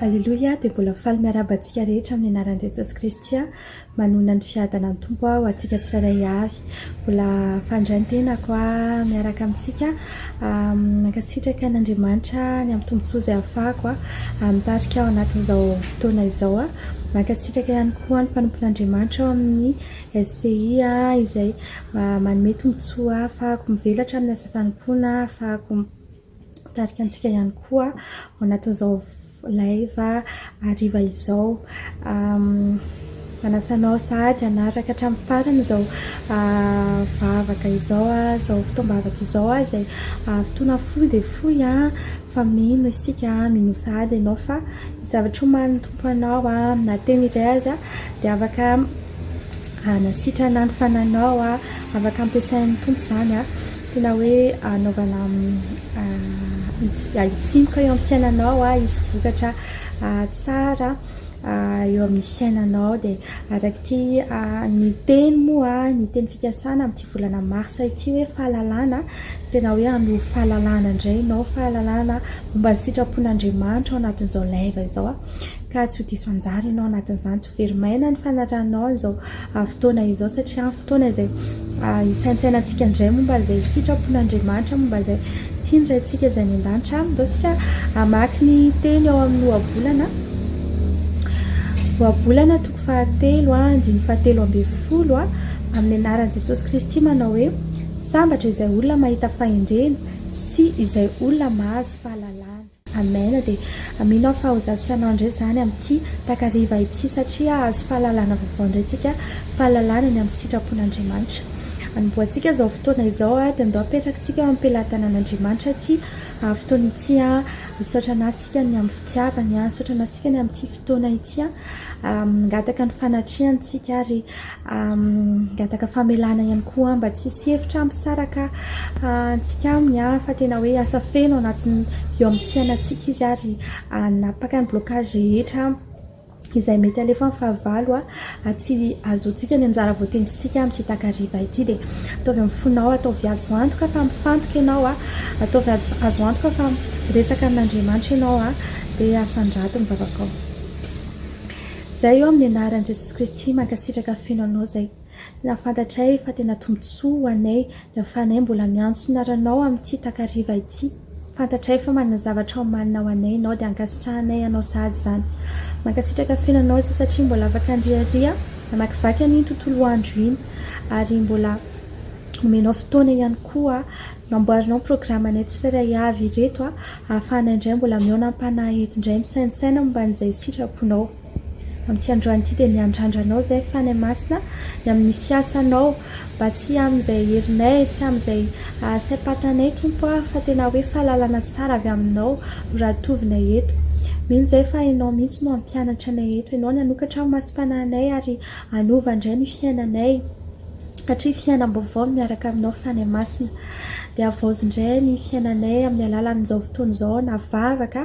Alleluia, dia mbola faly miarabantsika rehetra amin'ny anaran'i Jesosy Kristy manona ny fiadana ny tompo ho antsika tsirairay avy. Mbola fandray ny tenako miaraka amintsika mankasitraka n'Andriamanitra ny amin'ny tombontsoa izay ahafahako mitarika ao anatin'izao fotoana izao mankasitraka ihany koa ny mpanompon'Andriamanitra ao amin'ny SCI izay manome tombontsoa ahafahako mivelatra amin'ny asa fanompoana, ahafahako mitarika antsika ihany koa ao anatin'izao live ariva izao manasanao sady anaraka hatramin'ny farany izao vavaka izao izao fotoam-bavaka izao izay fotoana fohy dia fohy fa mino isika mino sady ianao fa zavatra oman'ny tompo anao na teny iray azy dia afaka nasitrana ny fananao afaka ampiasain'ny tompo izany tena hoe anaovana itsimoka eo amin'ny fiainanao izy vokatra tsara eo amin'ny fiainanao dia araka ny teny moa ny teny fikasana amin'ity volana marsa ity hoe fahalalana tena hoe ano fahalalana indray ianao fahalalana momba ny sitrapon'Andriamanitra ao anatin'izao laiva izao ka tsy ho diso anjara ianao anatin'izany tsy ho verimaina ny fanaranao izao fotoana izao satria fotoana izay isaintsainantsika indray momba izay sitrapon'Andriamanitra momba izay tiandrayntsika izay ny an-danitra izao sika amaky ny teny ao amin'ny ohabolana toko fahatelo andiny fahatelo ambin'ny folo amin'ny anaran'i Jesosy Kristy manao hoe sambatra izay olona mahita fahendrena sy izay olona mahazo fahalalana. Amen. Dia aminao fa hozasianao indray izany amin'ity takariva ity satria azo fahalalana vaovao indray tsika fahalalana ny amin'ny sitrapon'Andriamanitra. Anomboantsika izao fotoana izao dia andao apetrakantsika eo amin'ny pelantanan'Andriamanitra ity fotoana ity misaotra anasika ny amin'ny fitiavany misaotra anasika ny amin'ity fotoana ity ngataka ny fanatriantsika ary ngataka famelana ihany koa mba tsy hisy hevitra misaraka antsika aminy fa tena hoe asa feno anatin'ny eo amin'ny fiainantsika izy ary napaka ny blocage rehetra izay mety alefa amin'ny fahavalo tsy azoantsika ny anjara voatendritsika amin'ity takariva ity dia ataovy amin'ny fonao ataovy azo antoka fa mifantoka ianao ataovy azo antoka fa resaka amin'Andriamanitra ianao dia asandrato ny vavakao. Izay eo amin'ny anaran'i Jesosy Kristy mankasitraka feno anao izay tena fantatray fa tena tombontsoa anay fanay mbola miantso ny aranao amin'ity takariva ity fantatray fa manana zavatra omanina ao anay ianao dia ankasitrahanay anao sady izany mankasitraka fenanao izay satria mbola afaka andriaria namakivaky ny tontolo andro iny ary mbola omenao fotoana ihany koa namboarinao programanay tsirairay avy ireto ahafahana indray mbola miona ampanaheto indray misainsaina momba an'izay sitraponao amin'ity androany ity dia miandrandranao izay fanay masina ny amin'ny fiasanao mba tsy amin'izay herinay tsy amin'izay saipatanay tompo fa tena hoe fahalalana tsara avy aminao raha tovinay eto mino izay fa ianao mihitsy no ampianatra anay eto ianao nanokatra masim-pananay ary anova indray ny fiainanay satria fiainam-baovao miaraka aminao fanay masina dia avozy indray ny fiainanay amin'ny alalan'izao fotoana izao na vavaka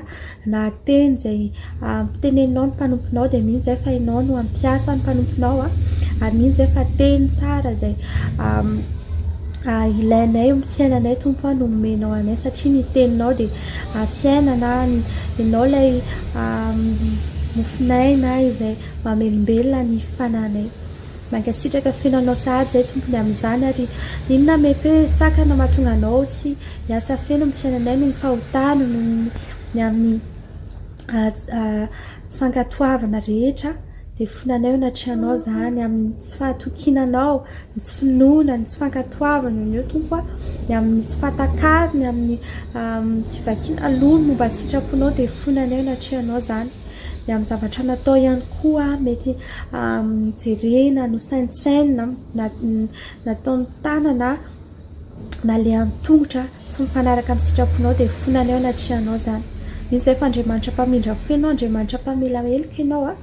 na teny izay tenenao ny mpanomponao dia mino izay fa ianao no ampiasa ny mpanomponao ary mino izay fa teny tsara izay ilainay amin'ny fiainanay tompo no omenao anay satria ny teninao dia fiainana ianao ilay mofinaina izay mamelombelona ny fananay mankasitraka fenanao sady izay tompony amin'izany ary inona mety hoe sakana mahatonga anao tsy hiasa feno amin'ny fiainanay no ny fahotana no ny amin'ny tsy fankatoavana rehetra dia fonanay natrianao izany amin'ny tsy fahatokinanao ny tsy finoana ny tsy fankatoavana ny eo tompo ny amin'ny tsy fantakariny amin'ny tsy vakiana lono momba ny sitraponao dia fonanay natrianao izany ny amin'ny zavatra natao ihany koa mety jerena no saintsaina natao ny tanana na le an-tongotra tsy mifanaraka amin'ny sitraponao dia fonanay natrianao izany mino izay fa Andriamanitra mpamindra feno Andriamanitra mpamela eloko ianao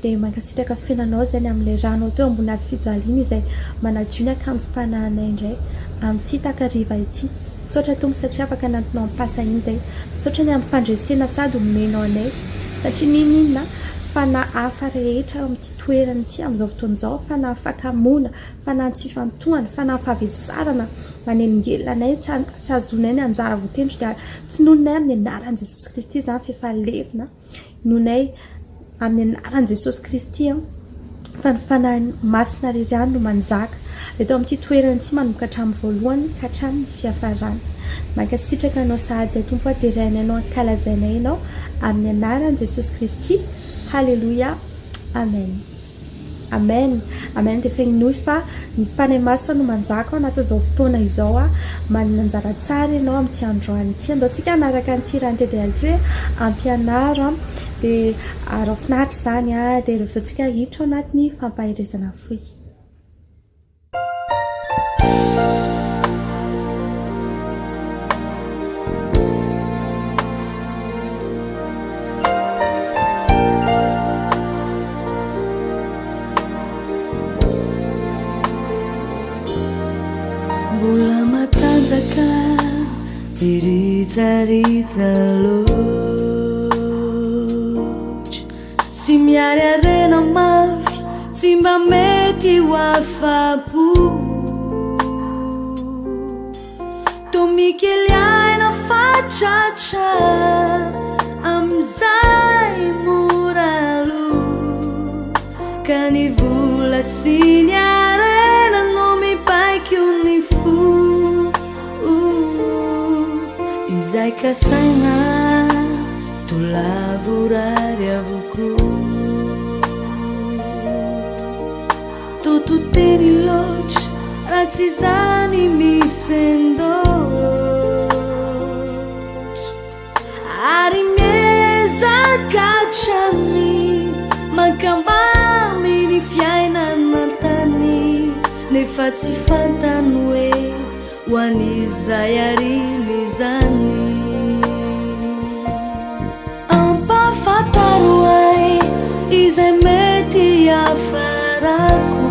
dia mankasitraka fenanao izay ny amin'ilay ranao teo ambony azy fijaliana izay manadio ny akanjo-panahinay indray amin'ity takariva ity misaotra tompo satria afaka nantinao ampasa iny izay misaotra ny amin'ny fandresena sady omenao anay satria ninona fa na hafa rehetra amin'ity toerana ity amin'izao fotoana izao fa na fakamona fa na tsy fifantohana fa na fahavesarana manenongelanay tsy azonay ny anjara voatendro dia tsy nononay amin'ny anaran'i Jesosy Kristy zany fefalevina nonay amin'ny anaran'i Jesosy Kristy fa ny fanamasina rirany no manjaka eto amin'ity toerana ity manomboka hatramin'ny voalohany ka hatramin'ny fiafarany mankasitraka anao sahady izay tompo dia rainay anao ankalazainay ianao amin'ny anaran'i Jesosy Kristy halleluia amen amen amen dia feninoy fa ny fanahy masina no manjaka ao anaty izao fotoana izao manana anjara tsara ianao amin'ity androany ity andaontsika hanaraka n'ity raha nytediality hoe ampianaro dia araho finaritra izany dia rehefa antsika hiditra ao anatin'ny fampahirezana foy mbola matanjaka irizariza loatra sy miariarena mafy tsy mba mety ho afa-po tomikely aina fatratra am'izay moralo ka ny vola sy ny arena no mipaiky ny fo izay kasaina tolavorary avoko tototeny loatra raha tsy zany misendotra ary miezakatrany mankambamy ny fiainana tany nefa tsy fantany hoe ho an'izay ariny zany ampafantaro ay izay mety afarako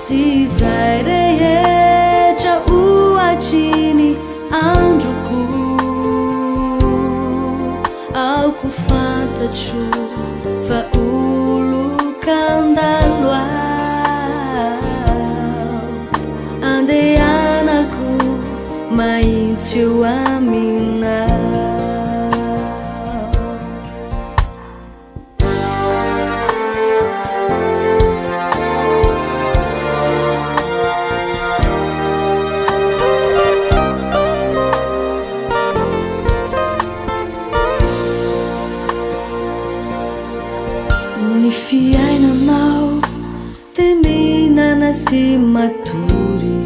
sy izay rehetra ohatriny androko aoko fantatro fa olokandalo andehanako mahitsy eo aminao ny fiainanao te mihinana sy matory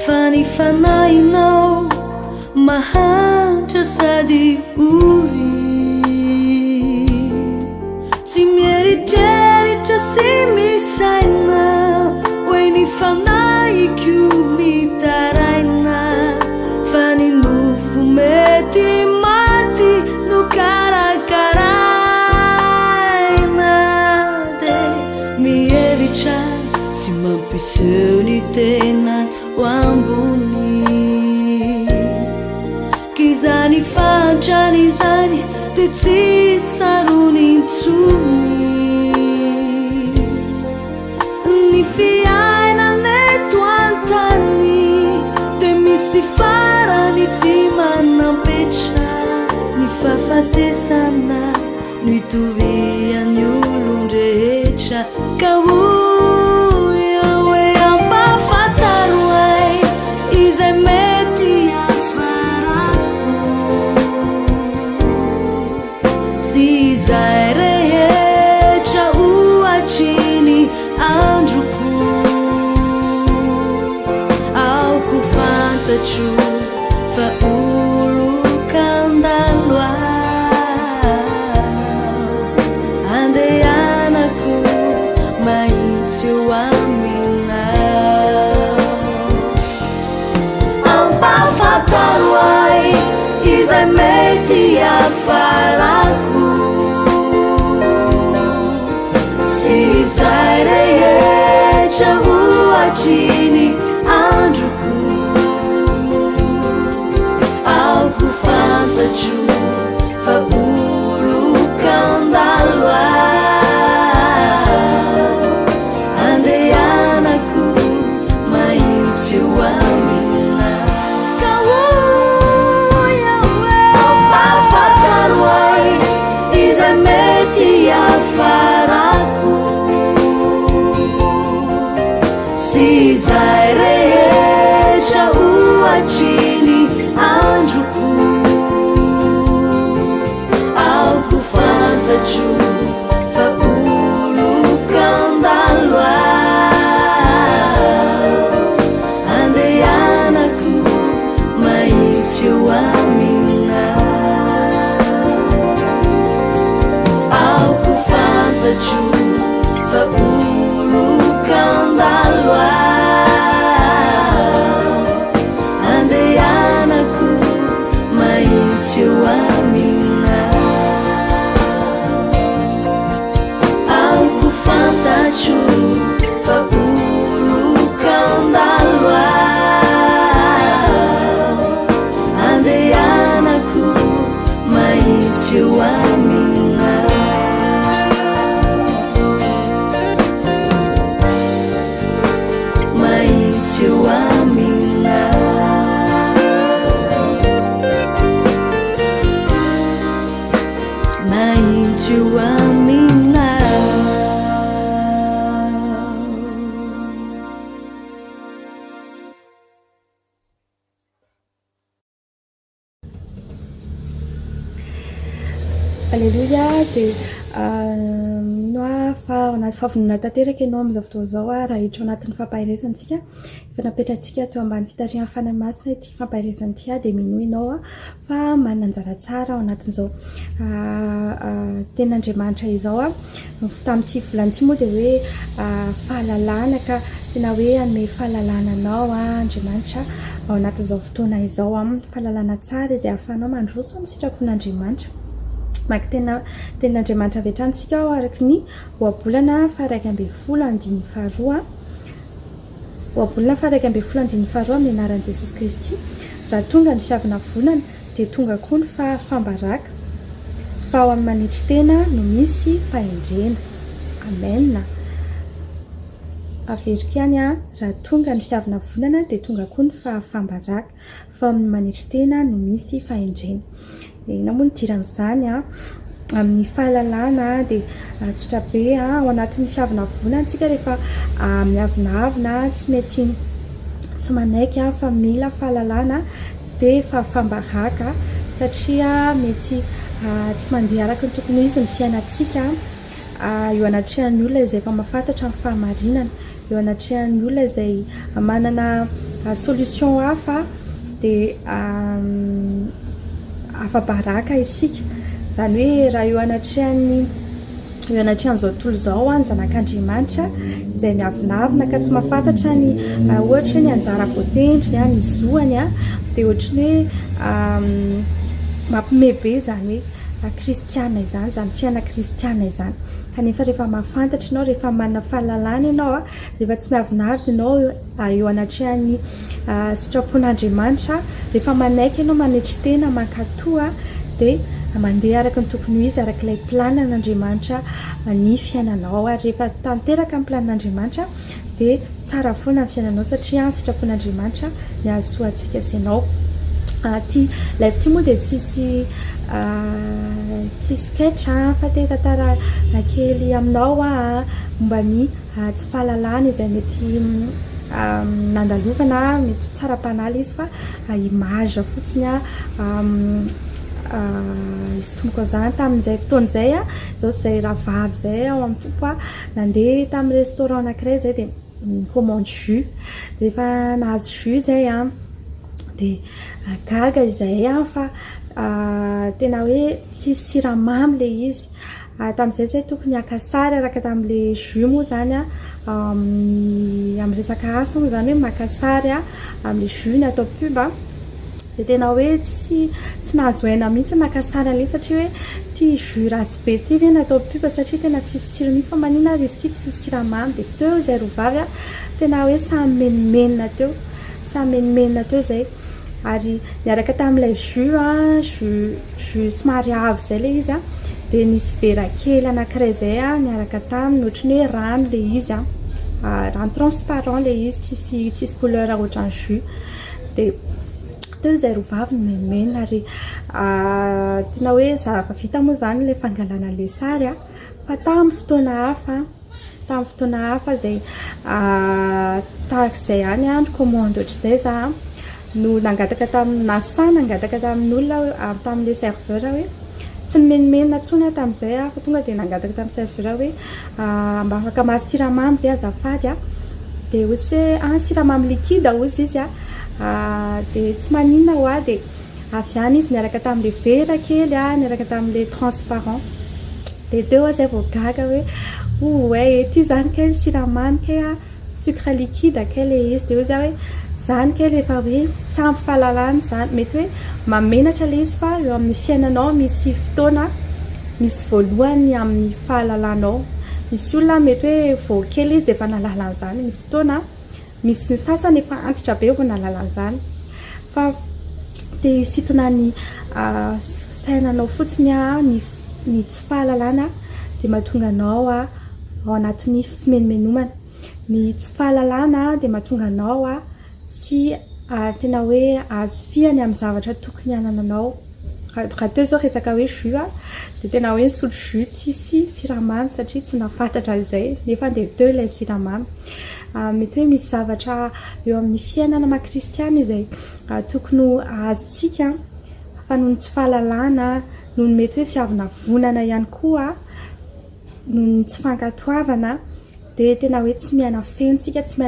fa ny fanahinao mahantra sady ory tsy mieritreritra sy misaina hoe ny fanahiko mitaraina fa ny nofo mety maty no karakaraina de mihevitra sy mampiseho ny tenany ho ambony kizany fantrany zany de tsy tsarony intsony ny fiainana eto antany de misy farany sy manampetra ny fahafatesana mitoviany olon-drehetra ka oyo hoe ampafantaro ay izay mety afarako sy izay rehetra ohatriny androko aoko fantatro fa olokandalo andehanako mahitsy eo aminao ampafantaro ay izay mety afarako sy izay rehetra ohatriny androko aoko fantatro fa olokandalo sizay rehetra oatriny androko aoko fantatro fa olokandaloa andehanako mahitsy eo amina aoko fantatro fa olokandaloa andehanako mahitsy eo amina aoko fantatro fa olokandaloa andehanako mahitsy eo amina mahitsy eo amina mahitsy eo amina Alleluia. Dia ino fa anaty fahavonona tanteraka ianao amin'izao fotoana izao raha hiditra anatin'ny fampahiresantsika efa napetratsika teo ambany fitariana fanamasina ity fampahiresan'ity dia mino ianao fa manana anjara tsara ao anatin'izao ten'Andriamanitra izao tamin'ity volan'ity moa dia hoe fahalalana ka tena hoe anome fahalalana anao Andriamanitra ao anatin'izao fotoana izao fahalalana tsara izay ahafahanao mandroso amin'ny sitrapon'Andriamanitra maky ten'Andriamanitra aveatrantsika araky ny ohabolana faha 1/12 ohabolana faha 1/12 amin'ny anaran'i Jesosy Kristy raha tonga ny fiavana volana dia tonga koa ny fahambaraka fa ao amin'ny manitry tena no misy fahendrena. Amen. Averiko ihany raha tonga ny fiavana volana dia tonga koa ny fahambaraka fa ao amin'ny manitry tena no misy fahendrena. Ina moa ny diran'izany amin'ny fahalalana dia tsotra be ao anatin'ny fiavana volana antsika rehefa miavinaavina tsy mety tsy manaiky fa mila fahalalana dia fahambaraka satria mety tsy mandeha araka ny tokony izy ny fiainantsika eo anatrehan'ny olona izay efa mahafantatra ny fahamarinana eo anatrehan'ny olona izay manana solution hafa dia afa-baraka isika izany hoe raha eo anatrehan'izao tontolo izao ny zanak'Andriamanitra izay miavinavina ka tsy mahafantatra ny ohatra hoe ny anjara voatendriny ny zoany dia ohatra ny hoe mampimebe izany hoe kristiana izany izany fiaina kristiana izany kanefa rehefa mahafantatra ianao rehefa manana fahalalana ianao rehefa tsy miavinavina ianao eo anatrehan'ny sitrapon'Andriamanitra rehefa manaiky ianao manetry tena mankatoa dia mandeha araka ny tokony izy araka ilay planin'Andriamanitra ny fiainanao ary rehefa tanteraka ny planin'Andriamanitra dia tsara foana ny fiainanao satria ny sitrapon'Andriamanitra mihazoa antsika sy ianao ty live ty moa dia tsisy sketch fa te tantara kely aminao momba ny tsy fahalalana izay mety nandalovana mety tsara-panaly izy fa image fotsiny izy tompoko izany tamin'izay fotoana izay izao sy izay rahavavy izay ao amin'ny tompo nandeha tamin'ny restaurant anankiray izay dia commande jus dia efa nahazo jus izay dia gaga izay fa tena hoe tsy siramamy ilay izy tamin'izay izay tokony hakasary araka tamin'ilay jus moa izany amin'ny resaka asa moa izany hoe makasary amin'ilay jus ny atao pub dia tena hoe tsy nahazo aina mihitsy makasary an'ilay satria hoe ty jus ratsy be ty ve natao pub satria tena tsisy tsiro mihitsy fa maninona ary izy ty tsy siramamy dia teo izay rovavy tena hoe samy menimenina teo izay ary niaraka tamin'ilay jus somary avo izay ilay izy dia nisy vera kely anankiray izay niaraka taminy ohatrany hoe rano ilay izy rano transparent ilay izy tsisy couleur ohatran'ny jus dia teo izay rovavy ny menimena ary tena hoe zava vita moa izany ilay fangalana ilay sary fa tamin'ny fotoana hafa tamin'ny fotoana hafa zay tarak'izay any andro commande ohatr'izay za no nangataka nangataka tamin'olona tamin'le serveur hoe tsy nimenomenona tsony tamin'izay fa tonga dia nangataka tamin'ny serveur hoe mba afaka mahasiramamy ve azafady dia ozy hoe siramamy likida ozy izy dia tsy maninona ho dia avy any izy niaraka tamin'le vera kely niaraka tamin'le transparent dia teo zay vao gaga hoe ety zany kely siramamy kay sucre liquide kay le izy dia ozy hoe zany kely efa hoe tsy ampy fahalalana zany mety hoe mamenatra le izy fa eo amin'ny fiainanao misy fotoana misy voalohany amin'ny fahalalanao misy olona mety hoe vao kely izy dia efa nalalana zany misy fotoana misy ny sasany efa antitra be vao nalalana zany fa dia situna ny sainanao fotsiny ny tsy fahalalana dia mahatonga anao ao anatin'ny fimenomenomana ny tsy fahalalana dia mahatonga anao tsy tena hoe azo fiany amin'ny zavatra tokony hanananao raha teo zao resaka hoe jus dia tena hoe nisotro jus tsisy siramamy satria tsy nafantatra izay nefa dia teo ilay siramamy mety hoe misy zavatra eo amin'ny fiainana makristiana izay tokony azontsika fa noho ny tsy fahalalana noho ny mety hoe fiavonavonana ihany koa noho ny tsy fankatoavana dia tena hoe tsy miaina fenontsika tsy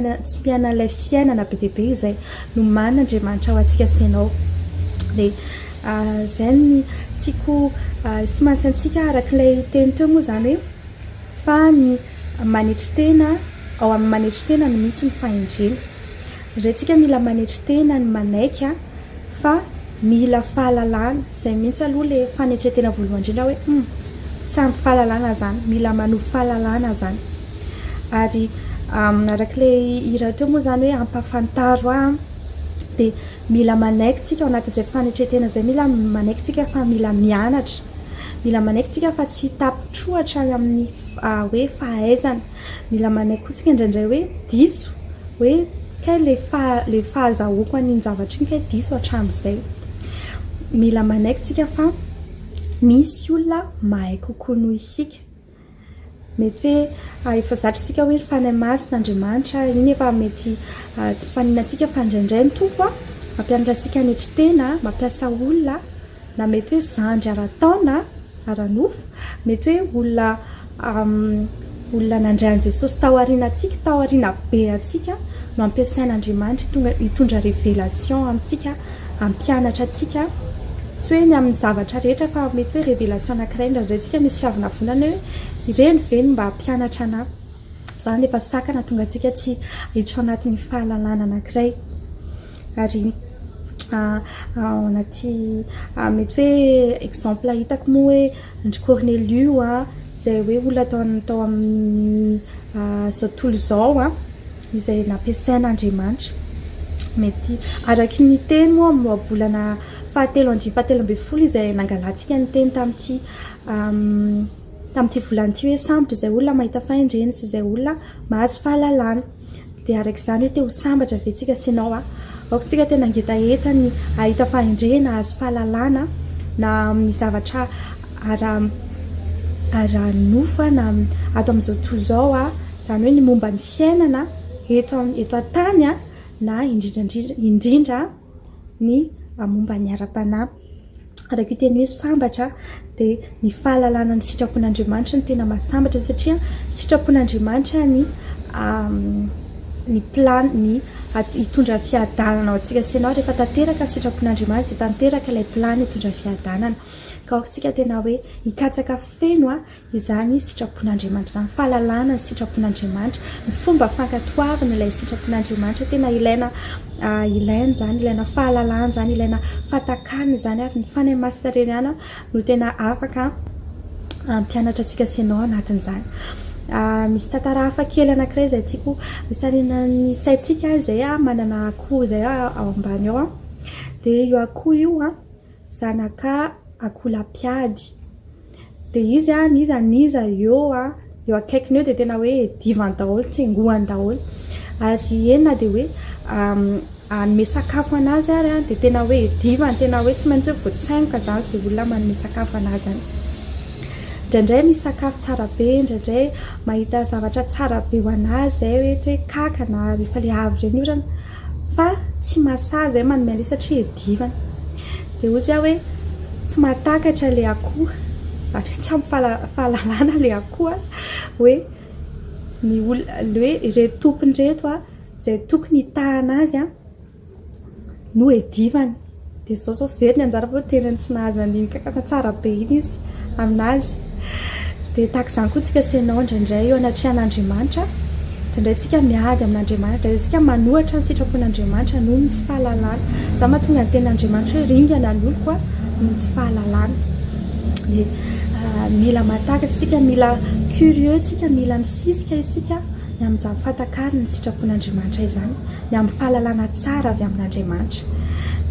miaina ilay fiainana be dia be izay no man'Andriamanitra ho antsika senao dia izay ny tiako isotomansantsika arak'ilay teny teo moa zany hoe fa ny manetry tena ao amin'ny manetry tena no misy ny fahendrena indray tsika mila manetry tena ny manaika fa mila fahalalana izay mihitsy aloha le fanetretena voalohany indrindra hoe tsy ampy fahalalana zany mila manovo fahalalana zany ary arak'ilay ira teo moa zany hoe ampafantaro dia mila manaikytsika ao anatin'izay fanetretena izay mila manaikytsika fa mila manaikytsika fa tsy tapitrohatra amin'ny hoe fahaizana mila manaiky koa tsika indraindray hoe diso hoe kay le fahazahoako an'iny zavatra iny kay diso hatramin'izay mila manaikytsika fa misy olona mahay kokoa noho isika mety hoe efa zatrisika hoe fanahy masin'Andriamanitra iny efa mety tsy mpaninantsika fa indraindray ny tompo mampianatra antsika hanetry tena mampiasa olona na mety hoe zandry ara-taona ara-nofo mety hoe olona nandray an' Jesosy tao aoriana be atsika no ampiasain'Andriamanitra hitondra révélation amintsika ampianatra atsika tsy hoe ny amin'ny zavatra rehetra fa mety hoe révélation anankiray indraindray tsika misy fiavonavonana hoe ireny veny mba hampianatra ana zany efa sakana tonga atsika tsy hiditra anatin'ny fahalalana anankiray ary anaty mety hoe exemple hitako moa hoe ndry Corneliu izay hoe olona tao amin'ny zao tontolo izao izay nampiasain'Andriamanitra mety araky ny teny moa moabolana 7 izay nangalantsika ny teny tamin'ity volany ity hoe sambatra izay olona mahita fahendrena sy izay olona mahazo fahalalana dia araka izany hoe te ho sambatra ventsika sinao aokotsika tena ngetaeta ny ahita fahendrena azo fahalalana na amin'ny zavatra ara-nofo na ato amin'izao tontolo izao zany hoe ny momba ny fiainana eto an-tany na indrindra ny momba ny ara-panahy araka io teny hoe sambatra dia ny fahalalana ny sitrapon'Andriamanitra ny tena mahasambatra satria sitrapon'Andriamanitra ny plan ny hitondra fiadanana ao antsika sy ianao rehefa tanteraka sitrapon'Andriamanitra dia tanteraka ilay plan hitondra fiadanana ka aokotsika tena hoe hikatsaka feno izany sitrapon'Andriamanitra izany fahalalana ny sitrapon'Andriamanitra ny fomba fankatoavana ilay sitrapon'Andriamanitra tena ilaina zany ilaina fahalalana zany ilaina fatakana zany ary ny fanahy masina no tena afaka mpianatra atsika sy ianao anatin'izany misy tantara hafa kely anankiray izay tiako misarina ny saintsika izay manana akoho izay ao ambany ao dia io akoho io zanaka akoho lapiady dia izy aniza eo akaikiny eo dia tena hoe divany daholo tsengohany daholo ary enina dia hoe anome sakafo anazy ary dia tena hoe divany tena hoe tsy maintsy hoe voatsaingoka zany izay olona manome sakafo anazy any indraindray misy sakafo tsara be, indraindray mahita zavatra tsara be ho anazy zay hoe kakana rehefa le avy reny orana fa tsy mahasahy zay manome an'ilay satria edivana. Dia ozy aho hoe tsy mahatakatra le akoho, zany hoe tsy amin'ny fahalalana le akoho hoe ny hoe ireto tompony reto zay tokony hitahana azy no edivana. Dia zao very ny anjara foana tenany tsy nahazo an'iny kakana tsara be iny izy aminazy. Dia tahaka izany koa tsika senao indraindray eo anatrehan'Andriamanitra, indraindray tsika miady amin'Andriamanitra, indraindray tsika manohatra ny sitrapon'Andriamanitra noho ny tsy fahalalana. Za mahatonga ny tenin'Andriamanitra hoe ringana ny oloko noho ny tsy fahalalana. Dia mila mahatakatra tsika, mila curieux tsika, mila misisika isika ny amin'izany fatakariny ny sitrapon'Andriamanitra izany, ny amin'ny fahalalana tsara avy amin'Andriamanitra.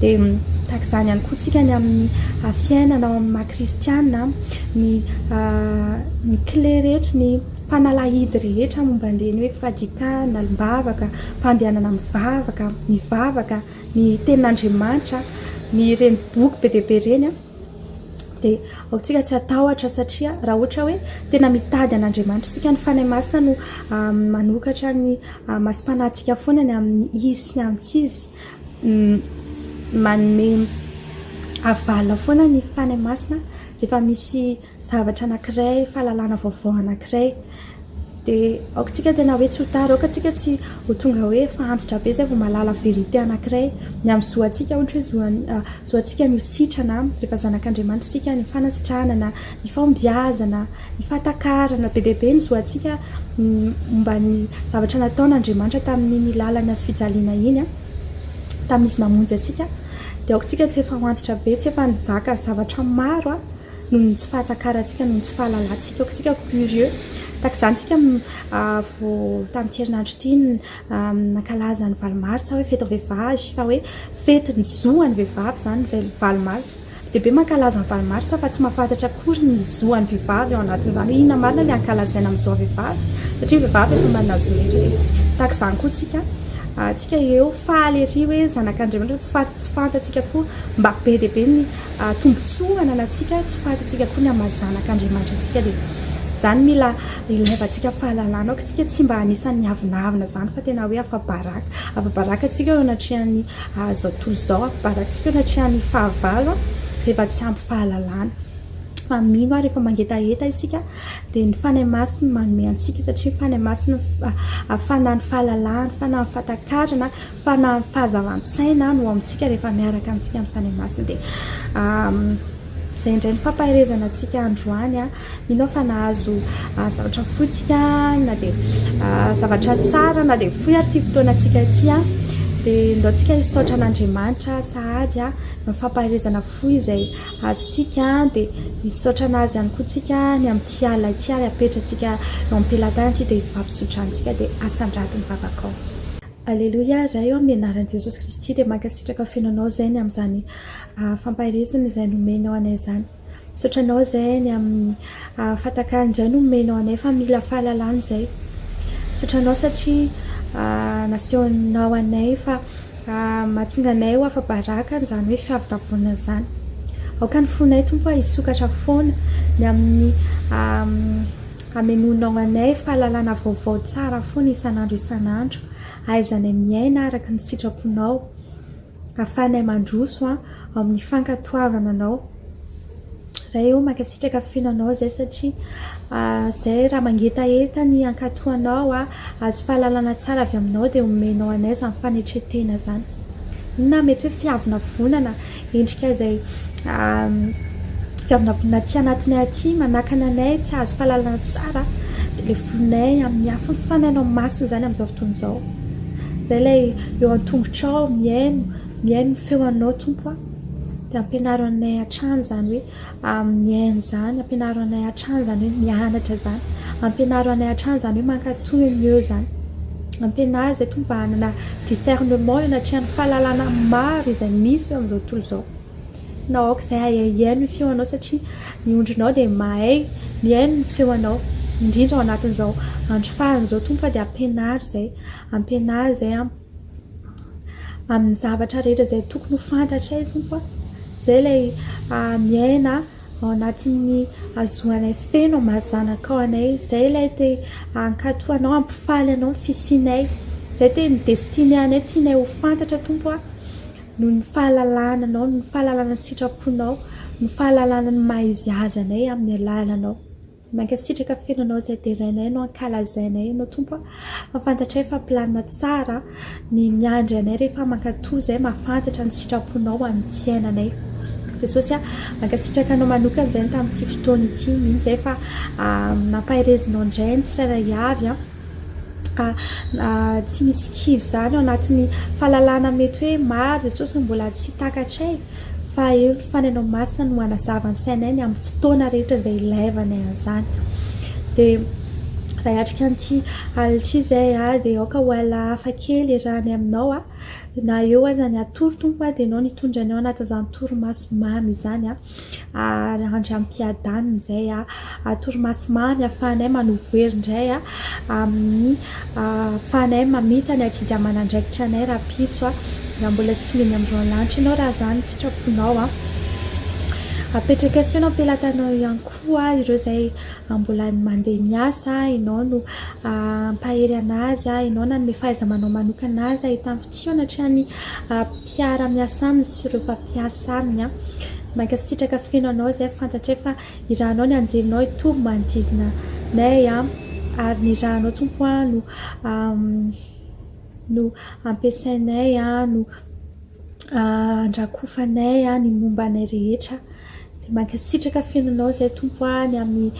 Dia tahaka izany ihany koa tsika ny amin'ny fiainana ao amin'ny maha-kristiana, ny clé rehetra, ny fanalahidy rehetra momba an'ireny hoe fadikana, mbavaka, fandehanana mivavaka, ny vavaka, ny tenin'Andriamanitra, ny ireny boky be dia be ireny dia aotsika tsy atahotra satria raha ohatra hoe tena mitady an'Andriamanitra isika, ny fanahy masina no manokatra ny masom-panahintsika foana ny amin'ny izy sy ny amin'ny tsy izy, manome avalona foana ny fanahy masina rehefa misy zavatra anankiray, fahalalana vaovao anankiray. Dia aokantsika tena hoe tsy ho tara, aokantsika tsy ho tonga hoe efa antitra be izay vao mahalala verite anankiray. Ny amin'ny zoantsika ohatra hoe zoantsika ny hositrana rehefa zanak'Andriamanitra isika, ny fanasitranana, ny fahombiazana, ny fahatakarana be dia be ny zoantsika momba ny zavatra nataon'Andriamanitra tamin'ny lalany azy fijaliana iny tamin'izy namonjy antsika. Dia aokantsika tsy efa antitra be, tsy efa nizaka zavatra maro noho ny tsy fahatakarantsika, noho ny tsy fahalalantsika. Aokantsika curieux. Tahaka izany tsika vao tamin'ny herinandro ity nankalaza ny valo martsa hoe fety vehivavy, fa hoe fety ny zoan'ny vehivavy izany ny valo martsa. Dia be mankalaza ny valo martsa fa tsy mahafantatra akory ny zoan'ny vehivavy ao anatin'izany hoe inona marina ilay ankalazaina amin'izao vehivavy, satria vehivavy efa manana zo rehetra. Tahaka izany koa tsika eo faly ery hoe zanak'Andriamanitra tsy fantatsika koa mba be dia be ny tombontsoa ananantsika, tsy fantatsika koa ny amazanak'Andriamanitra antsika. Dia izany mila ilaivantsika fahalalana aokantsika tsy mba anisan'ny avinavina izany fa tena hoe afa-baraka antsika eo anatrehan'ny zao tontolo izao, afa-baraka antsika eo anatrehan'ny fahavalo rehefa tsy ampy fahalalana. Fa mino rehefa mangetaheta isika dia ny fanahy masina manome antsika, satria fanahy masina fanahy ny fahalalana, fanahy ny fahatakarana, fanahy ny fahazavantsaina no amintsika rehefa miaraka amintsika ny fanahy masina. Dia izay indray ny fampaherezana antsika androany mino fa nahazo zavatra fotsika na dia zavatra tsara na dia fohy ary ity fotoana antsika ity dia ndaontsika hisaotra an'Andriamanitra sahady ny fampaherezana fohy izay azontsika, dia hisaotra anazy ihany koa tsika ny amin'ny alina ity ary apetratsika eo am-pelantany ity dia hivampisotra antsika dia asandrato mivavaka ao. Aleloia. Raha eo amin'ny anaran'i Jesosy Kristy dia mankasitraka fiainanao izay ny amin'izany fampaherezana izay nomenao anay izany. Misaotranao izay ny amin'ny fatakarana indray nomenao anay fa mila fahalalana izay. Misaotranao satria nasehonao anay fa mahatonga anay ho afa-baraka izany hoe fiavonavonana izany. Aoka ny fonay tompo hisokatra foana ny amin'ny amenonao anay fahalalana vaovao tsara foana isan'andro aizanay miaina araka ny sitraponao, ahafahanay mandroso amin'ny fankatoavana anao. Raha eo mankasitraka fiainanao izay satria izay raha mangetaheta ny ankatoanao azo fahalalana tsara avy aminao dia omenao anay izany fanetretena izany. Na mety hoe fiavonavonana endrika izay fiavonavonana aty anatinay aty manakana anay tsy azo fahalalana tsara dia ilay vonay amin'ny afo ny fanahinao masina izany amin'izao fotoana izao. Izay ilay eo an-tongotrao mihaino ny feonao tompo dia ampianaro anay hatrany izany hoe mihaino izany, ampianaro anay hatrany izany hoe mianatra izany, ampianaro anay hatrany izany hoe mankatony mieux izany, ampianaro izay tompo hanana discernement eo anatrehan'ny fahalalana maro izay misy eo amin'izao tontolo izao. Na aoka izay haino ny feonao satria ny ondrinao dia mahay mihaino ny feonao indrindra ao anatin'izao andro farany izao tompo dia ampianaro izay amin'ny zavatra rehetra izay tokony ho fantatra tompo izay ilay miaina ao anatin'ny azoanay feno mazanaka ao anay zay ilay te ankatoanao ampifaly anao ny fisianay zay te ny destiné anay tianay ho fantatra tompo a no ny fahalalana anao no ny fahalalana ny sitraponao no fahalalana ny maizy azy anay amin'ny alalanao mankasitraka fenonao zay derainay no ankalazainay anao tompo a mafantatray fa planina tsara ny miandry anay rehefa mankatoy zay mafantatra ny sitraponao amin'ny fiainanay Jesosy a mankasitraka anao manokana zay tamin'ity fotoana ity mihitsy zay fa nampaherezinao indray ny tsirairay avy tsy misy kivy zany ao anatin'ny fahalalana mety hoe maro Jesosy mbola tsy takatray fa eo fanenao masina no manazava ny sainay ny amin'ny fotoana rehetra izay ilaivanay an'izany dia raha hiatrika an'ity ality zay dia aoka ho ala hafa kely irany aminao na eo aza ny atoro tompo dia ianao nitondra anao anatin'izany toromaso mamy izany andry ampiadaniny zay toromaso mamy ahafahanay manovoery indray amin'ny ahafahanay mamita ny atidy amanandraikitra anay raha pitso raha mbola soliny amin'ireo lanitra ianao raha zany sitraponao apetraka fenao ampelantanao ihany koa ireo zay mbola mandeha miasa ianao no ampahery anazy ianao nanome fahaiza-manao manokana azy ahitany fitiavana hatrany mpiara miasa aminy sy ireo mpampiasa aminy mankasitraka fenao zay fantatray fa ny rahanao ny anjelinao itoby manodidina nay ary ny rahanao tompo no ampiasainay no andrakofanay ny momba anay rehetra dia mankasitraka fenonao zay tompo ny amin'ny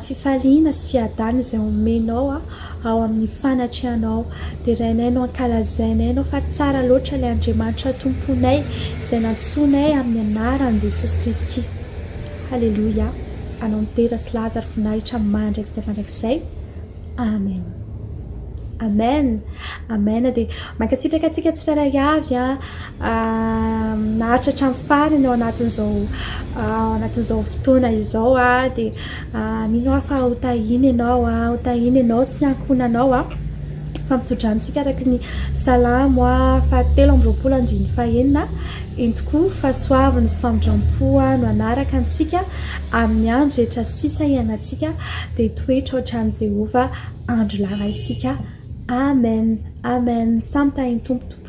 fifaliana sy fiadana izay omenao ao amin'ny fanatrehanao dia rainay no ankalazainay anao fa tsara loatra ilay Andriamanitra tomponay izay nantsoinay amin'ny anaran'i Jesosy Kristy. Halleluja. Anao nitera sy Lazara voninahitra mandrakizay. Amen. Amen. Amen. Dia mankasitraka antsika tsirairay avy nahatratra amin'ny farany ao anatin'izao fotoana izao dia mino fa ho Tahiana ianao sy ny ankonanao fampitsodranosika araka ny salamo 7:25 entoko fahasoavana sy famindrampo no anaraka antsika amin'ny andro rehetra sisa ianantsika dia toetra ohatran'i Jehova andro lava isika. Amen. Amen. Samy tahiny tompoko.